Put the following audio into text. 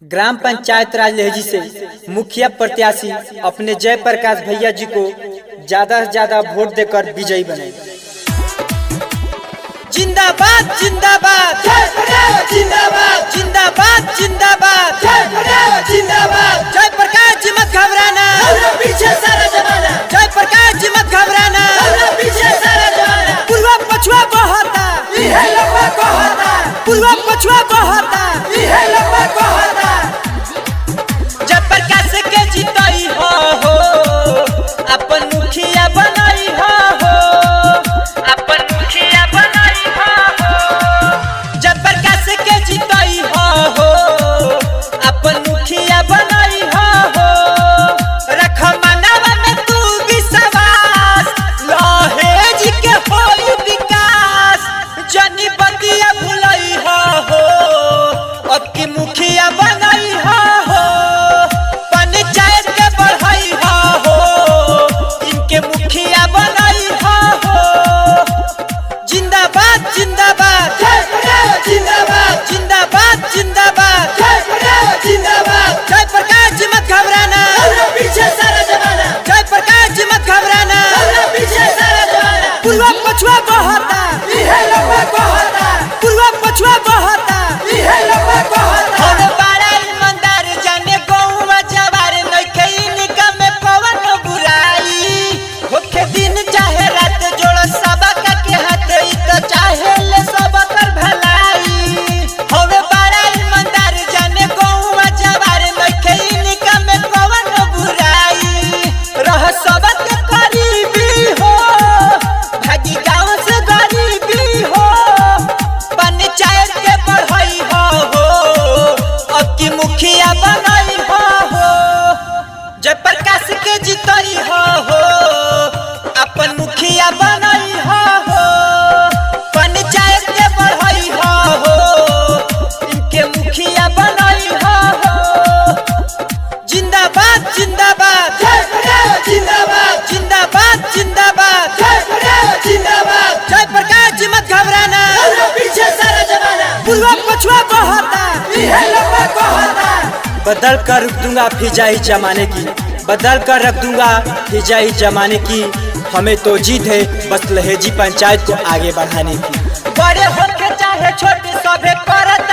Gram panchayat राज लहेजी से मुखिया प्रत्याशी अपने जयप्रकाश भैया जी को ज्यादा से ज्यादा वोट देकर विजयी बने। जिंदाबाद जिंदाबाद जिंदाबाद जिंदाबाद जिंदाबाद जिंदाबाद। जयप्रकाश जी मत घबराना, पीछे सारा जमाना। जयप्रकाश जी मत घबराना, पीछे सारा जमाना। पूर्वा पछुआ बहता, पूर्वा पछुआ बहता, जयप्रकाश के जीतई हो अपन मुखिया बनाई हो अपन मुखिया बनाई हो। जयप्रकाश के जीतई हो अपन मुखिया बनाई हो। रख मनवा में तू विश्वास, लहेजी के होई विकास। जनी बतिया भुलई हो अब की मुखिया बनाई हो। पंचायत के बढ़ई हो इनके मुखिया बनाई हो। जिंदाबाद जिंदाबाद जिंदाबाद जिंदाबाद जिंदाबाद जिंदाबाद। जयप्रकाश जी मत घबराना, पीछे सारा जमाना। जयप्रकाश जी मत घबराना, पीछे सारा जमाना। पूर्वा पछुआ बहता, पूर्वा पछुआ बहता। हम बड़ा ईमानदार जाने गौवा जवार नइखे इनका में कवन बुराई। होखे दिन चाहे रात जोड़ सबका के हाथ ई तो चाहे ले सबकर भलाई। हम बड़ा ईमानदार जाने गौवा जवार नइखे इनका में कवन बुराई। रह सबके करीबी हो, भागी गाँव से गरीबी हो। पंचायत के बढ़ई हो अब की मुखिया बनई हो। जयप्रकाश के जीतई हो अपन मुखिया बनई हो। पंचायत के बढ़ई हो इनके मुखिया बनई हो। जिंदाबाद जिंदाबाद जिंदाबाद जिंदाबाद जिंदाबाद जिंदाबाद। जयप्रकाश जी मत घबराना, पीछे सारा जमाना। पूर्वा पछुआ बहता, बदल कर रख दूंगा फिजाई जमाने की। बदल कर रख दूंगा फिजाई जमाने की। हमें तो जीत है बस लहेजी पंचायत को आगे बढ़ाने की। बड़े होके चाहे छोटे सभे करत